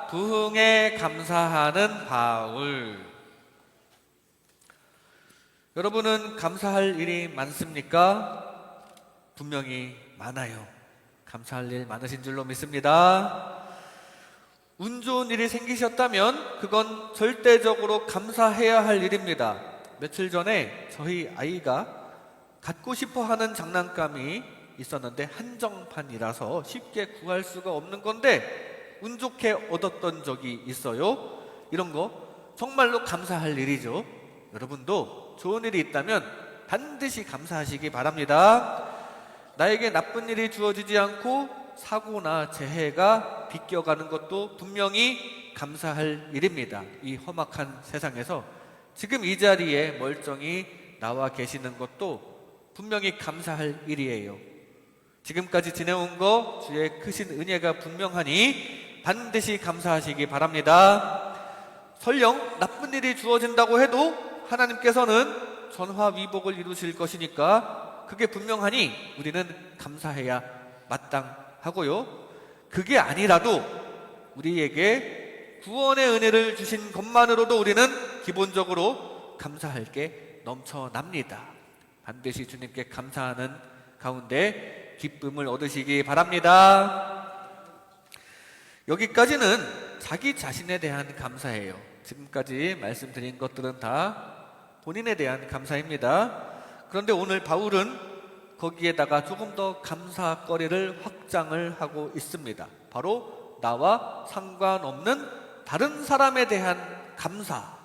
부흥에 감사하는 바울. 여러분은 감사할 일이 많습니까? 분명히 많아요. 감사할 일 많으신 줄로 믿습니다. 운 좋은 일이 생기셨다면 그건 절대적으로 감사해야 할 일입니다. 며칠 전에 저희 아이가 갖고 싶어 하는 장난감이 있었는데 한정판이라서 쉽게 구할 수가 없는 건데 운 좋게 얻었던 적이 있어요. 이런 거 정말로 감사할 일이죠. 여러분도 좋은 일이 있다면 반드시 감사하시기 바랍니다. 나에게 나쁜 일이 주어지지 않고 사고나 재해가 비껴가는 것도 분명히 감사할 일입니다. 이 험악한 세상에서 지금 이 자리에 멀쩡히 나와 계시는 것도 분명히 감사할 일이에요. 지금까지 지내온 거 주의 크신 은혜가 분명하니 반드시 감사하시기 바랍니다. 설령 나쁜 일이 주어진다고 해도 하나님께서는 전화위복을 이루실 것이니까 그게 분명하니 우리는 감사해야 마땅하고요. 그게 아니라도 우리에게 구원의 은혜를 주신 것만으로도 우리는 기본적으로 감사할 게 넘쳐납니다. 반드시 주님께 감사하는 가운데 기쁨을 얻으시기 바랍니다. 여기까지는 자기 자신에 대한 감사예요. 지금까지 말씀드린 것들은 다 본인에 대한 감사입니다. 그런데 오늘 바울은 거기에다가 조금 더 감사거리를 확장을 하고 있습니다. 바로 나와 상관없는 다른 사람에 대한 감사,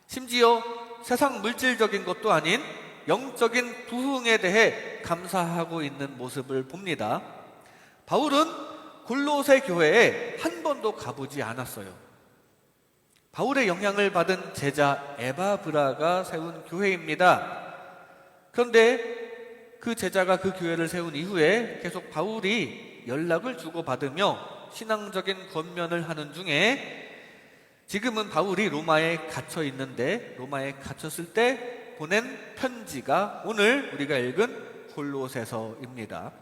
심지어 세상 물질적인 것도 아닌 영적인 부흥에 대해 감사하고 있는 모습을 봅니다. 바울은 골로새 교회에 한 번도 가보지 않았어요. 바울의 영향을 받은 제자 에바브라가 세운 교회입니다. 그런데 그 제자가 그 교회를 세운 이후에 계속 바울이 연락을 주고받으며 신앙적인 권면을 하는 중에 지금은 바울이 로마에 갇혀 있는데 로마에 갇혔을 때 보낸 편지가 오늘 우리가 읽은 골로새서입니다.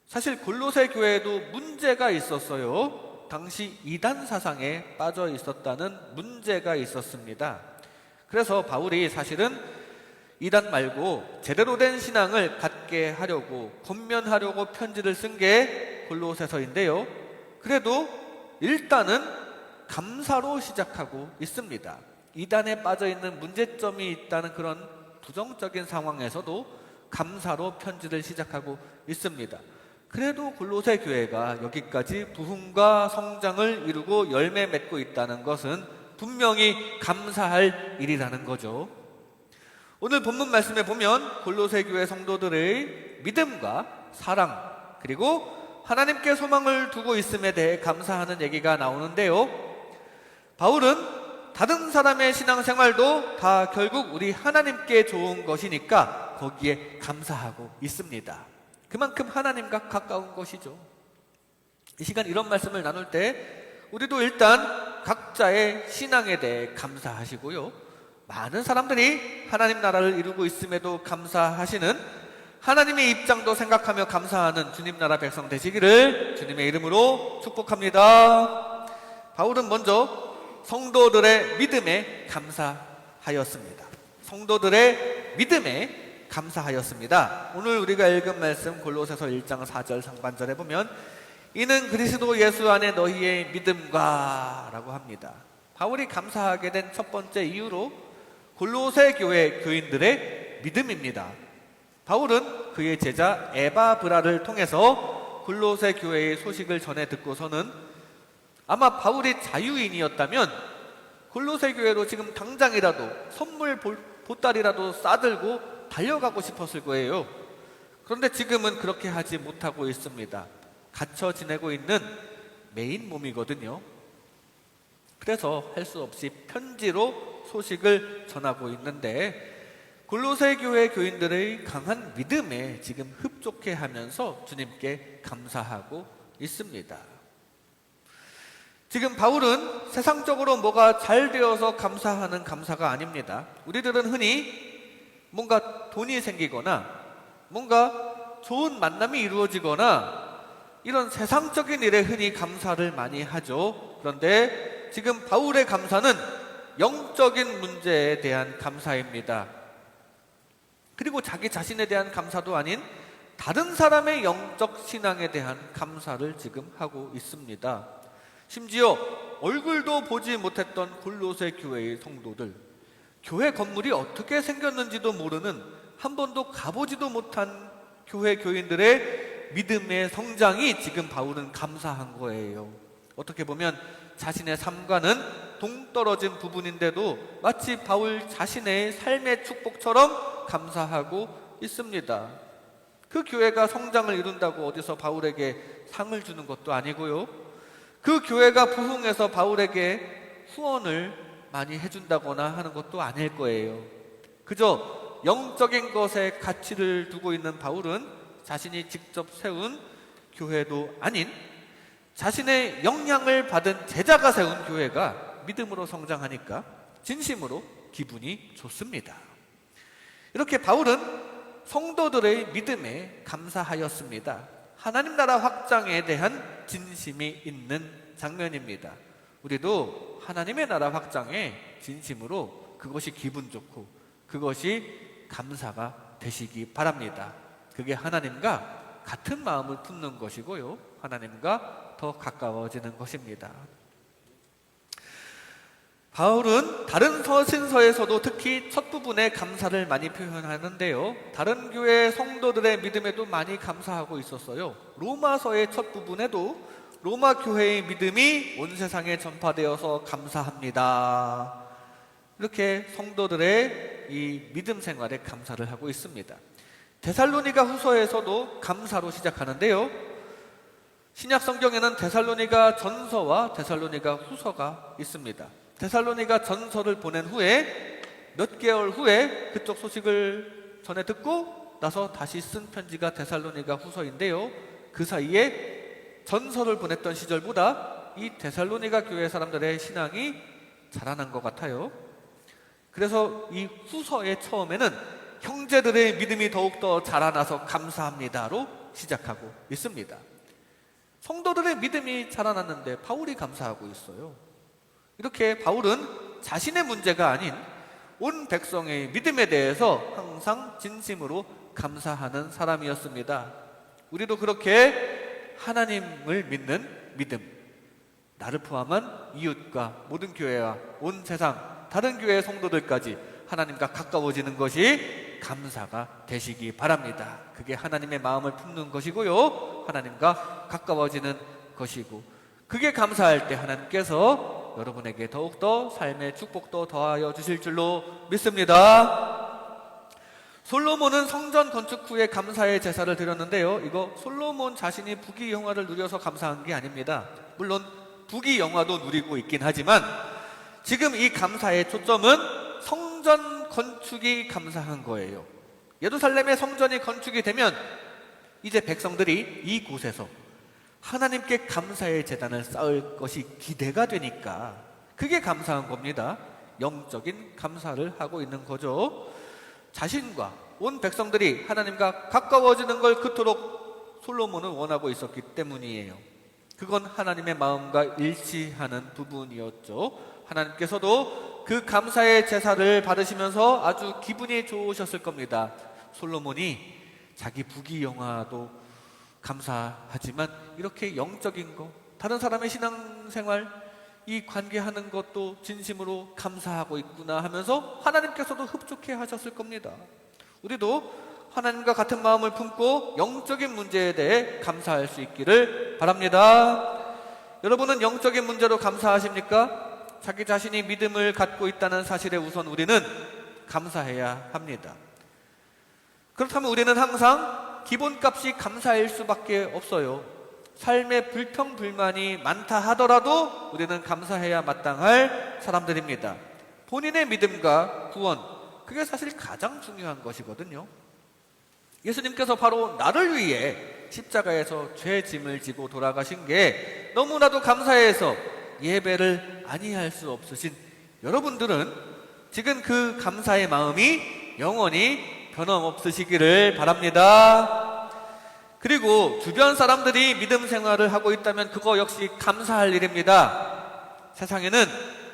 사실 골로새 교회에도 문제가 있었어요. 당시 이단 사상에 빠져 있었다는 문제가 있었습니다. 그래서 바울이 사실은 이단 말고 제대로 된 신앙을 갖게 하려고 권면하려고 편지를 쓴 게 골로새서인데요. 그래도 일단은 감사로 시작하고 있습니다. 이단에 빠져 있는 문제점이 있다는 그런 부정적인 상황에서도 감사로 편지를 시작하고 있습니다. 그래도 골로새 교회가 여기까지 부흥과 성장을 이루고 열매 맺고 있다는 것은 분명히 감사할 일이라는 거죠. 오늘 본문 말씀에 보면 골로새 교회 성도들의 믿음과 사랑 그리고 하나님께 소망을 두고 있음에 대해 감사하는 얘기가 나오는데요. 바울은 다른 사람의 신앙생활도 다 결국 우리 하나님께 좋은 것이니까 거기에 감사하고 있습니다. 그만큼 하나님과 가까운 것이죠. 이 시간 이런 말씀을 나눌 때 우리도 일단 각자의 신앙에 대해 감사하시고요. 많은 사람들이 하나님 나라를 이루고 있음에도 감사하시는 하나님의 입장도 생각하며 감사하는 주님 나라 백성 되시기를 주님의 이름으로 축복합니다. 바울은 먼저 성도들의 믿음에 감사하였습니다. 성도들의 믿음에 감사하였습니다. 오늘 우리가 읽은 말씀 골로새서 1장 4절 상반절에 보면 이는 그리스도 예수 안에 너희의 믿음과 라고 합니다. 바울이 감사하게 된 첫 번째 이유로 골로새 교회 교인들의 믿음입니다. 바울은 그의 제자 에바브라를 통해서 골로새 교회의 소식을 전해 듣고서는 아마 바울이 자유인이었다면 골로새 교회로 지금 당장이라도 선물 보따리라도 싸들고 달려가고 싶었을 거예요. 그런데 지금은 그렇게 하지 못하고 있습니다. 갇혀 지내고 있는 메인 몸이거든요. 그래서 할 수 없이 편지로 소식을 전하고 있는데 골로새 교회 교인들의 강한 믿음에 지금 흡족해 하면서 주님께 감사하고 있습니다. 지금 바울은 세상적으로 뭐가 잘 되어서 감사하는 감사가 아닙니다. 우리들은 흔히 뭔가 돈이 생기거나 뭔가 좋은 만남이 이루어지거나 이런 세상적인 일에 흔히 감사를 많이 하죠. 그런데 지금 바울의 감사는 영적인 문제에 대한 감사입니다. 그리고 자기 자신에 대한 감사도 아닌 다른 사람의 영적 신앙에 대한 감사를 지금 하고 있습니다. 심지어 얼굴도 보지 못했던 골로새 교회의 성도들, 교회 건물이 어떻게 생겼는지도 모르는, 한 번도 가보지도 못한 교회 교인들의 믿음의 성장이 지금 바울은 감사한 거예요. 어떻게 보면 자신의 삶과는 동떨어진 부분인데도 마치 바울 자신의 삶의 축복처럼 감사하고 있습니다. 그 교회가 성장을 이룬다고 어디서 바울에게 상을 주는 것도 아니고요. 그 교회가 부흥해서 바울에게 후원을 많이 해준다거나 하는 것도 아닐 거예요. 그저 영적인 것에 가치를 두고 있는 바울은 자신이 직접 세운 교회도 아닌 자신의 영향을 받은 제자가 세운 교회가 믿음으로 성장하니까 진심으로 기분이 좋습니다. 이렇게 바울은 성도들의 믿음에 감사하였습니다. 하나님 나라 확장에 대한 진심이 있는 장면입니다. 우리도 하나님의 나라 확장에 진심으로 그것이 기분 좋고 그것이 감사가 되시기 바랍니다. 그게 하나님과 같은 마음을 품는 것이고요, 하나님과 더 가까워지는 것입니다. 바울은 다른 서신서에서도 특히 첫 부분에 감사를 많이 표현하는데요, 다른 교회 성도들의 믿음에도 많이 감사하고 있었어요. 로마서의 첫 부분에도 로마 교회의 믿음이 온 세상에 전파되어서 감사합니다, 이렇게 성도들의 이 믿음 생활에 감사를 하고 있습니다. 데살로니가 후서에서도 감사로 시작하는데요, 신약 성경에는 데살로니가 전서와 데살로니가 후서가 있습니다. 데살로니가 전서를 보낸 후에 몇 개월 후에 그쪽 소식을 전해 듣고 나서 다시 쓴 편지가 데살로니가 후서인데요, 그 사이에 전서를 보냈던 시절보다 이 데살로니가 교회 사람들의 신앙이 자라난 것 같아요. 그래서 이 후서의 처음에는 형제들의 믿음이 더욱더 자라나서 감사합니다로 시작하고 있습니다. 성도들의 믿음이 자라났는데 바울이 감사하고 있어요. 이렇게 바울은 자신의 문제가 아닌 온 백성의 믿음에 대해서 항상 진심으로 감사하는 사람이었습니다. 우리도 그렇게 하나님을 믿는 믿음, 나를 포함한 이웃과 모든 교회와 온 세상 다른 교회의 성도들까지 하나님과 가까워지는 것이 감사가 되시기 바랍니다. 그게 하나님의 마음을 품는 것이고요, 하나님과 가까워지는 것이고, 그게 감사할 때 하나님께서 여러분에게 더욱더 삶의 축복도 더하여 주실 줄로 믿습니다. 솔로몬은 성전 건축 후에 감사의 제사를 드렸는데요, 이거 솔로몬 자신이 부귀영화를 누려서 감사한 게 아닙니다. 물론 부귀영화도 누리고 있긴 하지만 지금 이 감사의 초점은 성전 건축이 감사한 거예요. 예루살렘의 성전이 건축이 되면 이제 백성들이 이곳에서 하나님께 감사의 제단을 쌓을 것이 기대가 되니까 그게 감사한 겁니다. 영적인 감사를 하고 있는 거죠. 자신과 온 백성들이 하나님과 가까워지는 걸 그토록 솔로몬은 원하고 있었기 때문이에요. 그건 하나님의 마음과 일치하는 부분이었죠. 하나님께서도 그 감사의 제사를 받으시면서 아주 기분이 좋으셨을 겁니다. 솔로몬이 자기 부귀영화도 감사하지만 이렇게 영적인 거, 다른 사람의 신앙생활, 이 관계하는 것도 진심으로 감사하고 있구나 하면서 하나님께서도 흡족해 하셨을 겁니다. 우리도 하나님과 같은 마음을 품고 영적인 문제에 대해 감사할 수 있기를 바랍니다. 여러분은 영적인 문제로 감사하십니까? 자기 자신이 믿음을 갖고 있다는 사실에 우선 우리는 감사해야 합니다. 그렇다면 우리는 항상 기본값이 감사일 수밖에 없어요. 삶에 불평불만이 많다 하더라도 우리는 감사해야 마땅할 사람들입니다. 본인의 믿음과 구원, 그게 사실 가장 중요한 것이거든요. 예수님께서 바로 나를 위해 십자가에서 죄 짐을 지고 돌아가신 게 너무나도 감사해서 예배를 아니할 수 없으신 여러분들은 지금 그 감사의 마음이 영원히 변함없으시기를 바랍니다. 그리고 주변 사람들이 믿음 생활을 하고 있다면 그거 역시 감사할 일입니다. 세상에는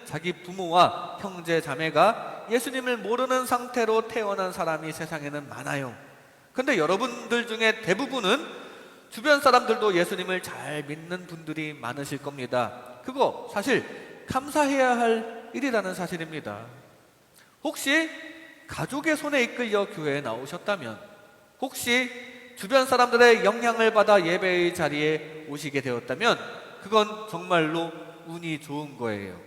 자기 부모와 형제 자매가 예수님을 모르는 상태로 태어난 사람이 세상에는 많아요. 근데 여러분들 중에 대부분은 주변 사람들도 예수님을 잘 믿는 분들이 많으실 겁니다. 그거 사실 감사해야 할 일이라는 사실입니다. 혹시 가족의 손에 이끌려 교회에 나오셨다면, 혹시 주변 사람들의 영향을 받아 예배의 자리에 오시게 되었다면 그건 정말로 운이 좋은 거예요.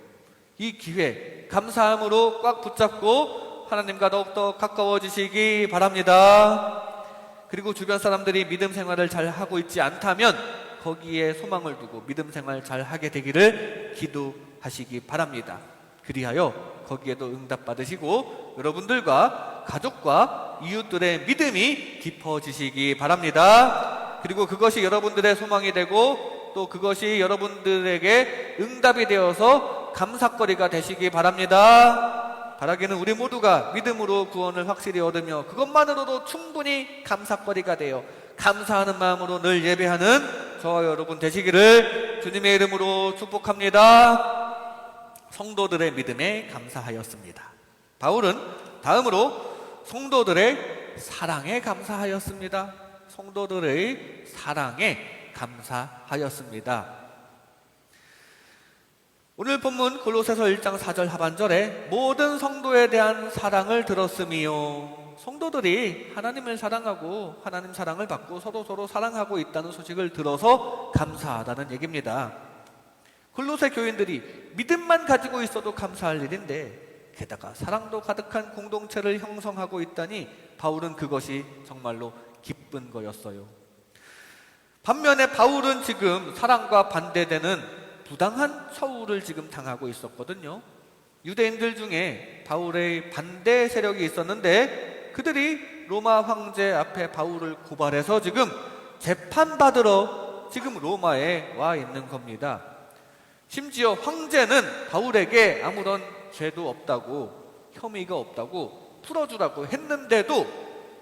이 기회 감사함으로 꽉 붙잡고 하나님과 더욱더 가까워지시기 바랍니다. 그리고 주변 사람들이 믿음 생활을 잘 하고 있지 않다면 거기에 소망을 두고 믿음 생활 잘 하게 되기를 기도하시기 바랍니다. 그리하여 거기에도 응답 받으시고 여러분들과 가족과 이웃들의 믿음이 깊어지시기 바랍니다. 그리고 그것이 여러분들의 소망이 되고 또 그것이 여러분들에게 응답이 되어서 감사거리가 되시기 바랍니다. 바라기는 우리 모두가 믿음으로 구원을 확실히 얻으며 그것만으로도 충분히 감사거리가 되어 감사하는 마음으로 늘 예배하는 저와 여러분 되시기를 주님의 이름으로 축복합니다. 성도들의 믿음에 감사하였습니다. 바울은 다음으로 성도들의 사랑에 감사하였습니다. 성도들의 사랑에 감사하였습니다. 오늘 본문 골로새서 1장 4절 하반절에 모든 성도에 대한 사랑을 들었으미요. 성도들이 하나님을 사랑하고 하나님 사랑을 받고 서로 사랑하고 있다는 소식을 들어서 감사하다는 얘기입니다. 골로새 교인들이 믿음만 가지고 있어도 감사할 일인데 게다가 사랑도 가득한 공동체를 형성하고 있다니 바울은 그것이 정말로 기쁜 거였어요. 반면에 바울은 지금 사랑과 반대되는 부당한 처우를 지금 당하고 있었거든요. 유대인들 중에 바울의 반대 세력이 있었는데 그들이 로마 황제 앞에 바울을 고발해서 지금 재판받으러 지금 로마에 와 있는 겁니다. 심지어 황제는 바울에게 아무런 죄도 없다고, 혐의가 없다고 풀어주라고 했는데도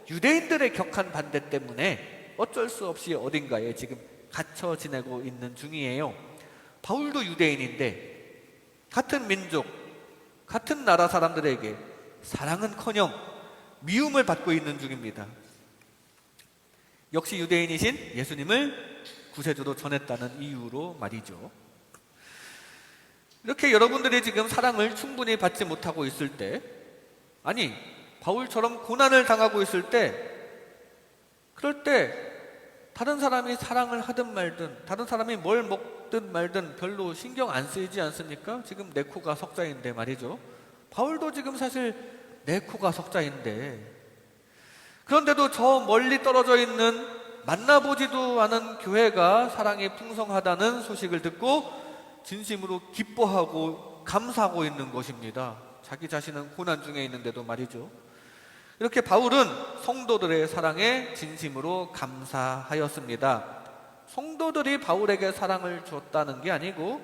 유대인들의 격한 반대 때문에 어쩔 수 없이 어딘가에 지금 갇혀 지내고 있는 중이에요. 바울도 유대인인데 같은 민족, 같은 나라 사람들에게 사랑은커녕 미움을 받고 있는 중입니다. 역시 유대인이신 예수님을 구세주로 전했다는 이유로 말이죠. 이렇게 여러분들이 지금 사랑을 충분히 받지 못하고 있을 때, 아니 바울처럼 고난을 당하고 있을 때, 그럴 때 다른 사람이 사랑을 하든 말든, 다른 사람이 뭘 먹든 말든 별로 신경 안 쓰이지 않습니까? 지금 내 코가 석자인데 말이죠. 바울도 지금 사실 내 코가 석자인데, 그런데도 저 멀리 떨어져 있는 만나보지도 않은 교회가 사랑이 풍성하다는 소식을 듣고 진심으로 기뻐하고 감사하고 있는 것입니다. 자기 자신은 고난 중에 있는데도 말이죠. 이렇게 바울은 성도들의 사랑에 진심으로 감사하였습니다. 성도들이 바울에게 사랑을 줬다는 게 아니고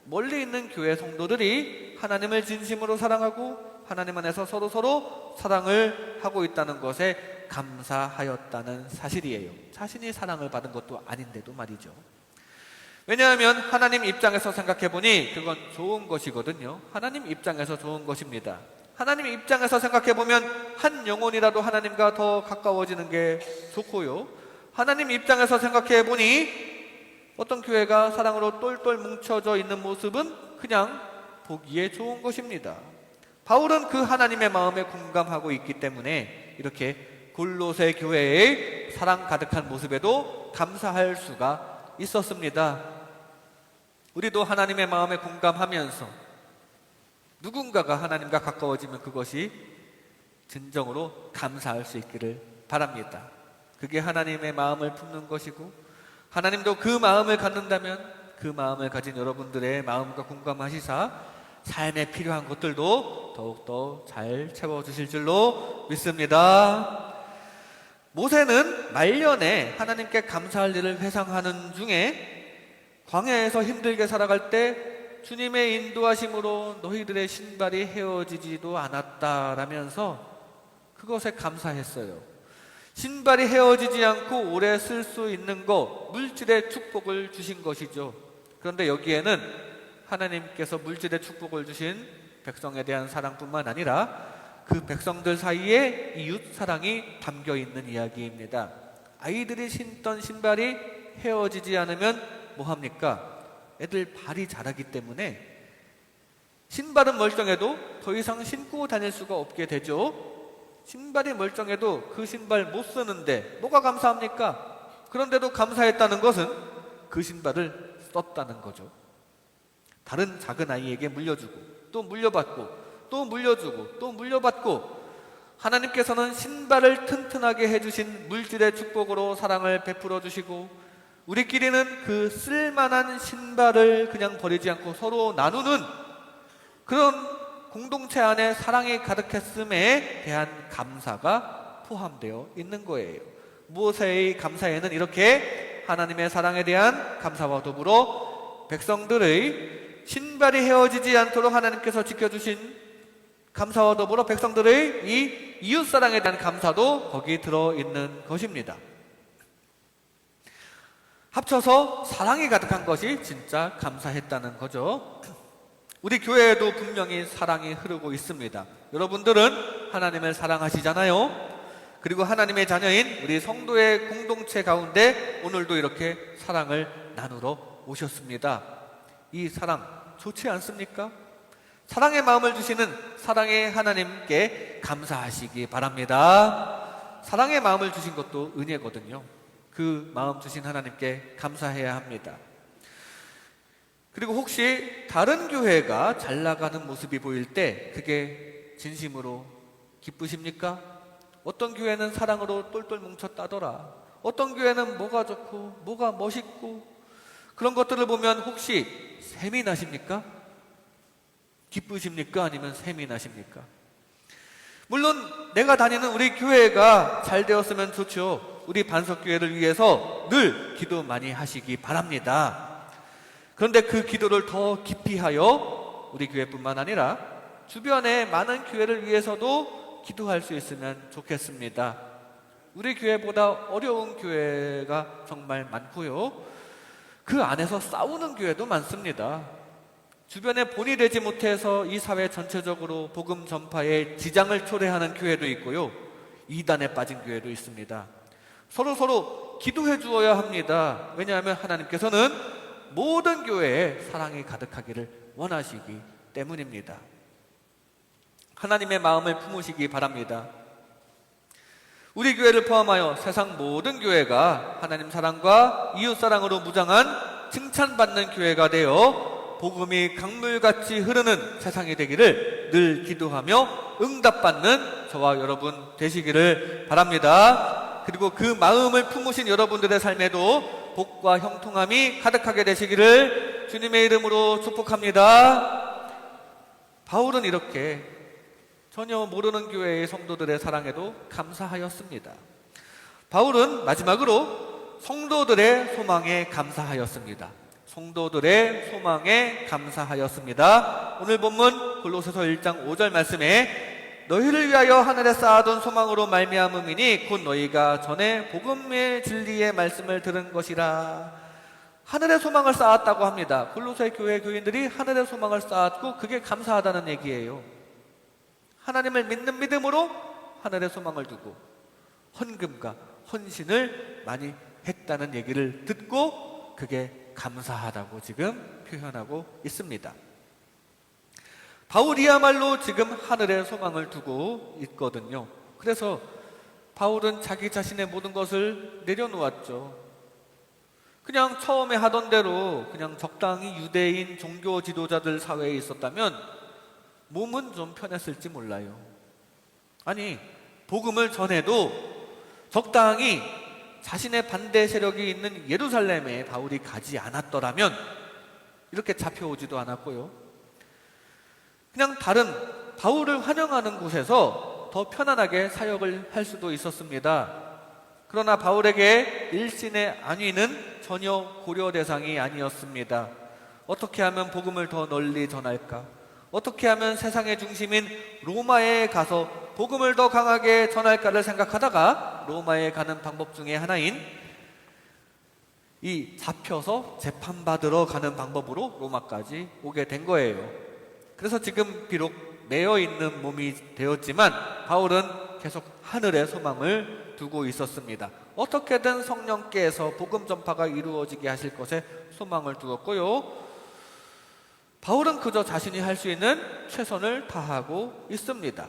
멀리 있는 교회 성도들이 하나님을 진심으로 사랑하고 하나님 안에서 서로 사랑을 하고 있다는 것에 감사하였다는 사실이에요. 자신이 사랑을 받은 것도 아닌데도 말이죠. 왜냐하면 하나님 입장에서 생각해보니 그건 좋은 것이거든요. 하나님 입장에서 좋은 것입니다. 하나님 입장에서 생각해보면 한 영혼이라도 하나님과 더 가까워지는 게 좋고요. 하나님 입장에서 생각해보니 어떤 교회가 사랑으로 똘똘 뭉쳐져 있는 모습은 그냥 보기에 좋은 것입니다. 바울은 그 하나님의 마음에 공감하고 있기 때문에 이렇게 골로새 교회의 사랑 가득한 모습에도 감사할 수가 있었습니다. 우리도 하나님의 마음에 공감하면서 누군가가 하나님과 가까워지면 그것이 진정으로 감사할 수 있기를 바랍니다. 그게 하나님의 마음을 품는 것이고, 하나님도 그 마음을 갖는다면 그 마음을 가진 여러분들의 마음과 공감하시사 삶에 필요한 것들도 더욱더 잘 채워주실 줄로 믿습니다. 모세는 말년에 하나님께 감사할 일을 회상하는 중에 광야에서 힘들게 살아갈 때 주님의 인도하심으로 너희들의 신발이 헤어지지도 않았다라면서 그것에 감사했어요. 신발이 헤어지지 않고 오래 쓸 수 있는 것, 물질의 축복을 주신 것이죠. 그런데 여기에는 하나님께서 물질의 축복을 주신 백성에 대한 사랑뿐만 아니라 그 백성들 사이에 이웃 사랑이 담겨 있는 이야기입니다. 아이들이 신던 신발이 헤어지지 않으면 뭐합니까? 애들 발이 자라기 때문에 신발은 멀쩡해도 더 이상 신고 다닐 수가 없게 되죠. 신발이 멀쩡해도 그 신발 못 쓰는데 뭐가 감사합니까? 그런데도 감사했다는 것은 그 신발을 썼다는 거죠. 다른 작은 아이에게 물려주고 또 물려받고 또 물려주고 또 물려받고, 하나님께서는 신발을 튼튼하게 해주신 물질의 축복으로 사랑을 베풀어 주시고, 우리끼리는 그 쓸만한 신발을 그냥 버리지 않고 서로 나누는 그런 공동체 안에 사랑이 가득했음에 대한 감사가 포함되어 있는 거예요. 모세의 감사에는 이렇게 하나님의 사랑에 대한 감사와 더불어 백성들의 신발이 헤어지지 않도록 하나님께서 지켜주신 감사와 더불어 백성들의 이 이웃사랑에 대한 감사도 거기 들어있는 것입니다. 합쳐서 사랑이 가득한 것이 진짜 감사했다는 거죠. 우리 교회에도 분명히 사랑이 흐르고 있습니다. 여러분들은 하나님을 사랑하시잖아요. 그리고 하나님의 자녀인 우리 성도의 공동체 가운데 오늘도 이렇게 사랑을 나누러 오셨습니다. 이 사랑 좋지 않습니까? 사랑의 마음을 주시는 사랑의 하나님께 감사하시기 바랍니다. 사랑의 마음을 주신 것도 은혜거든요. 그 마음 주신 하나님께 감사해야 합니다. 그리고 혹시 다른 교회가 잘 나가는 모습이 보일 때 그게 진심으로 기쁘십니까? 어떤 교회는 사랑으로 똘똘 뭉쳤다더라, 어떤 교회는 뭐가 좋고 뭐가 멋있고, 그런 것들을 보면 혹시 셈이 나십니까? 기쁘십니까? 아니면 셈이 나십니까? 물론 내가 다니는 우리 교회가 잘 되었으면 좋죠. 우리 반석교회를 위해서 늘 기도 많이 하시기 바랍니다. 그런데 그 기도를 더 깊이 하여 우리 교회뿐만 아니라 주변의 많은 교회를 위해서도 기도할 수 있으면 좋겠습니다. 우리 교회보다 어려운 교회가 정말 많고요, 그 안에서 싸우는 교회도 많습니다. 주변에 본이 되지 못해서 이 사회 전체적으로 복음 전파에 지장을 초래하는 교회도 있고요, 이단에 빠진 교회도 있습니다. 서로 기도해 주어야 합니다. 왜냐하면 하나님께서는 모든 교회에 사랑이 가득하기를 원하시기 때문입니다. 하나님의 마음을 품으시기 바랍니다. 우리 교회를 포함하여 세상 모든 교회가 하나님 사랑과 이웃 사랑으로 무장한 칭찬받는 교회가 되어 복음이 강물같이 흐르는 세상이 되기를 늘 기도하며 응답받는 저와 여러분 되시기를 바랍니다. 그리고 그 마음을 품으신 여러분들의 삶에도 복과 형통함이 가득하게 되시기를 주님의 이름으로 축복합니다. 바울은 이렇게 전혀 모르는 교회의 성도들의 사랑에도 감사하였습니다. 바울은 마지막으로 성도들의 소망에 감사하였습니다. 성도들의 소망에 감사하였습니다. 오늘 본문 골로새서 1장 5절 말씀에 너희를 위하여 하늘에 쌓아둔 소망으로 말미암음이니 곧 너희가 전에 복음의 진리의 말씀을 들은 것이라. 하늘의 소망을 쌓았다고 합니다. 골로새 교회 교인들이 하늘의 소망을 쌓았고 그게 감사하다는 얘기예요. 하나님을 믿는 믿음으로 하늘의 소망을 두고 헌금과 헌신을 많이 했다는 얘기를 듣고 그게 감사하다고 지금 표현하고 있습니다. 바울이야말로 지금 하늘의 소망을 두고 있거든요. 그래서 바울은 자기 자신의 모든 것을 내려놓았죠. 그냥 처음에 하던 대로 그냥 적당히 유대인 종교 지도자들 사회에 있었다면 몸은 좀 편했을지 몰라요. 아니, 복음을 전해도 적당히 자신의 반대 세력이 있는 예루살렘에 바울이 가지 않았더라면 이렇게 잡혀오지도 않았고요, 그냥 다른 바울을 환영하는 곳에서 더 편안하게 사역을 할 수도 있었습니다. 그러나 바울에게 일신의 안위는 전혀 고려 대상이 아니었습니다. 어떻게 하면 복음을 더 널리 전할까? 어떻게 하면 세상의 중심인 로마에 가서 복음을 더 강하게 전할까를 생각하다가 로마에 가는 방법 중에 하나인 이 잡혀서 재판받으러 가는 방법으로 로마까지 오게 된 거예요. 그래서 지금 비록 매여 있는 몸이 되었지만 바울은 계속 하늘의 소망을 두고 있었습니다. 어떻게든 성령께서 복음 전파가 이루어지게 하실 것에 소망을 두었고요. 바울은 그저 자신이 할 수 있는 최선을 다하고 있습니다.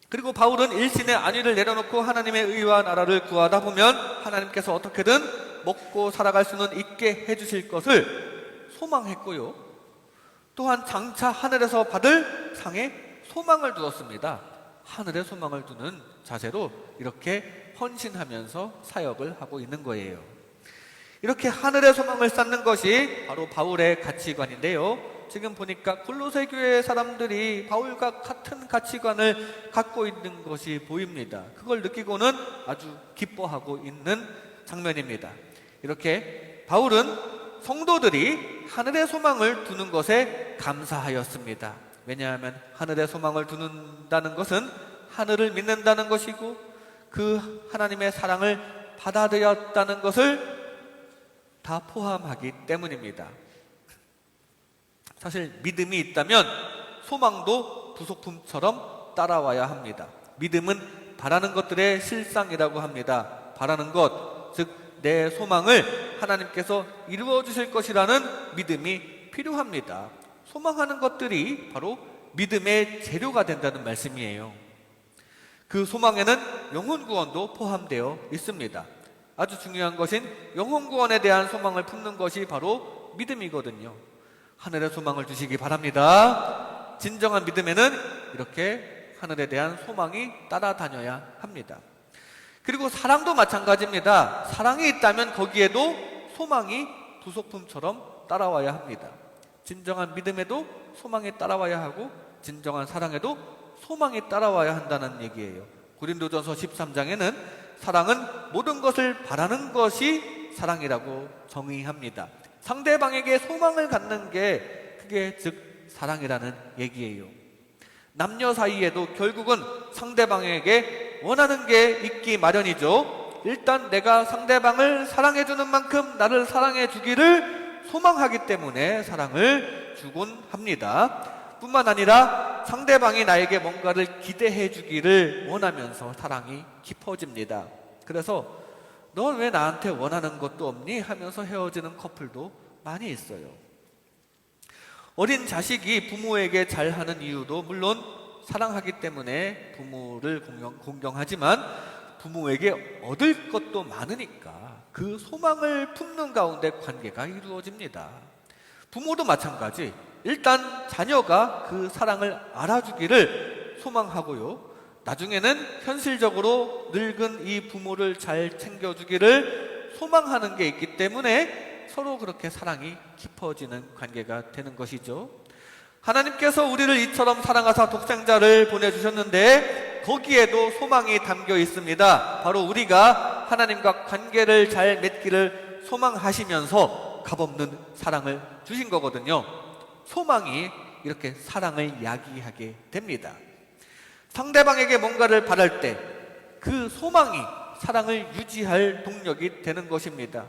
그리고 바울은 일신의 안위를 내려놓고 하나님의 의와 나라를 구하다 보면 하나님께서 어떻게든 먹고 살아갈 수는 있게 해주실 것을 소망했고요. 또한 장차 하늘에서 받을 상에 소망을 두었습니다. 하늘에 소망을 두는 자세로 이렇게 헌신하면서 사역을 하고 있는 거예요. 이렇게 하늘의 소망을 쌓는 것이 바로 바울의 가치관인데요. 지금 보니까 골로새 교회 사람들이 바울과 같은 가치관을 갖고 있는 것이 보입니다. 그걸 느끼고는 아주 기뻐하고 있는 장면입니다. 이렇게 바울은 성도들이 하늘의 소망을 두는 것에 감사하였습니다. 왜냐하면 하늘의 소망을 두는다는 것은 하늘을 믿는다는 것이고 그 하나님의 사랑을 받아들였다는 것을 다 포함하기 때문입니다. 사실 믿음이 있다면 소망도 부속품처럼 따라와야 합니다. 믿음은 바라는 것들의 실상이라고 합니다. 바라는 것, 즉 내 소망을 하나님께서 이루어 주실 것이라는 믿음이 필요합니다. 소망하는 것들이 바로 믿음의 재료가 된다는 말씀이에요. 그 소망에는 영혼 구원도 포함되어 있습니다. 아주 중요한 것인 영혼 구원에 대한 소망을 품는 것이 바로 믿음이거든요. 하늘의 소망을 주시기 바랍니다. 진정한 믿음에는 이렇게 하늘에 대한 소망이 따라다녀야 합니다. 그리고 사랑도 마찬가지입니다. 사랑이 있다면 거기에도 소망이 부속품처럼 따라와야 합니다. 진정한 믿음에도 소망이 따라와야 하고 진정한 사랑에도 소망이 따라와야 한다는 얘기예요. 고린도전서 13장에는 사랑은 모든 것을 바라는 것이 사랑이라고 정의합니다. 상대방에게 소망을 갖는 게 그게 즉 사랑이라는 얘기예요. 남녀 사이에도 결국은 상대방에게 원하는 게 있기 마련이죠. 일단 내가 상대방을 사랑해주는 만큼 나를 사랑해 주기를 소망하기 때문에 사랑을 주곤 합니다. 뿐만 아니라 상대방이 나에게 뭔가를 기대해 주기를 원하면서 사랑이 깊어집니다. 그래서 넌 왜 나한테 원하는 것도 없니? 하면서 헤어지는 커플도 많이 있어요. 어린 자식이 부모에게 잘하는 이유도 물론 사랑하기 때문에 부모를 공경하지만 부모에게 얻을 것도 많으니까 그 소망을 품는 가운데 관계가 이루어집니다. 부모도 마찬가지. 일단 자녀가 그 사랑을 알아주기를 소망하고요. 나중에는 현실적으로 늙은 이 부모를 잘 챙겨주기를 소망하는 게 있기 때문에 서로 그렇게 사랑이 깊어지는 관계가 되는 것이죠. 하나님께서 우리를 이처럼 사랑하사 독생자를 보내주셨는데 거기에도 소망이 담겨 있습니다. 바로 우리가 하나님과 관계를 잘 맺기를 소망하시면서 값없는 사랑을 주신 거거든요. 소망이 이렇게 사랑을 야기하게 됩니다. 상대방에게 뭔가를 바랄 때 그 소망이 사랑을 유지할 동력이 되는 것입니다.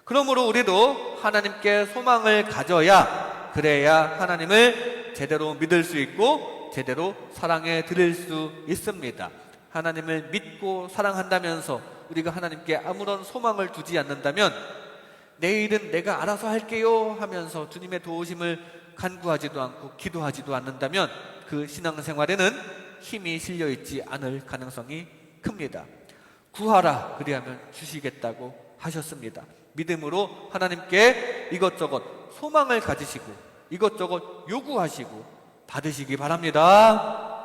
그러므로 우리도 하나님께 소망을 가져야 그래야 하나님을 제대로 믿을 수 있고 제대로 사랑해 드릴 수 있습니다. 하나님을 믿고 사랑한다면서 우리가 하나님께 아무런 소망을 두지 않는다면 내일은 내가 알아서 할게요 하면서 주님의 도우심을 간구하지도 않고 기도하지도 않는다면 그 신앙생활에는 힘이 실려있지 않을 가능성이 큽니다. 구하라 그리하면 주시겠다고 하셨습니다. 믿음으로 하나님께 이것저것 소망을 가지시고 이것저것 요구하시고 받으시기 바랍니다.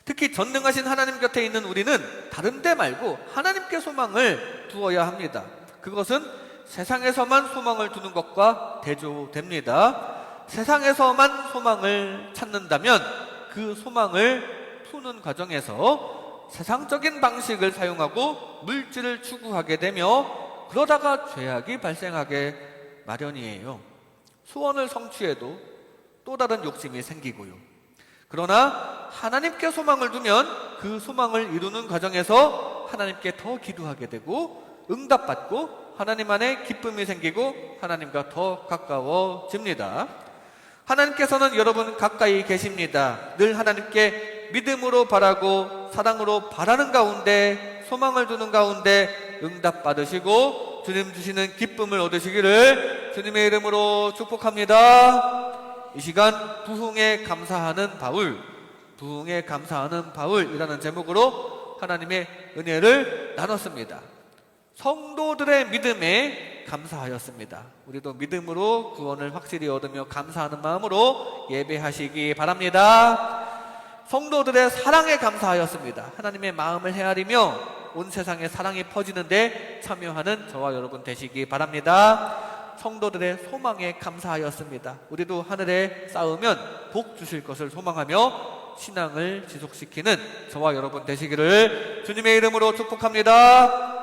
특히 전능하신 하나님 곁에 있는 우리는 다른 데 말고 하나님께 소망을 두어야 합니다. 그것은 세상에서만 소망을 두는 것과 대조됩니다. 세상에서만 소망을 찾는다면 그 소망을 푸는 과정에서 세상적인 방식을 사용하고 물질을 추구하게 되며 그러다가 죄악이 발생하게 마련이에요. 소원을 성취해도 또 다른 욕심이 생기고요. 그러나 하나님께 소망을 두면 그 소망을 이루는 과정에서 하나님께 더 기도하게 되고 응답받고 하나님 안에 기쁨이 생기고 하나님과 더 가까워집니다. 하나님께서는 여러분 가까이 계십니다. 늘 하나님께 믿음으로 바라고 사랑으로 바라는 가운데 소망을 두는 가운데 응답받으시고 주님 주시는 기쁨을 얻으시기를 주님의 이름으로 축복합니다. 이 시간 부흥에 감사하는 바울, 부흥에 감사하는 바울이라는 제목으로 하나님의 은혜를 나눴습니다. 성도들의 믿음에 감사하였습니다. 우리도 믿음으로 구원을 확실히 얻으며 감사하는 마음으로 예배하시기 바랍니다. 성도들의 사랑에 감사하였습니다. 하나님의 마음을 헤아리며 온 세상에 사랑이 퍼지는데 참여하는 저와 여러분 되시기 바랍니다. 성도들의 소망에 감사하였습니다. 우리도 하늘에 쌓으면 복 주실 것을 소망하며 신앙을 지속시키는 저와 여러분 되시기를 주님의 이름으로 축복합니다.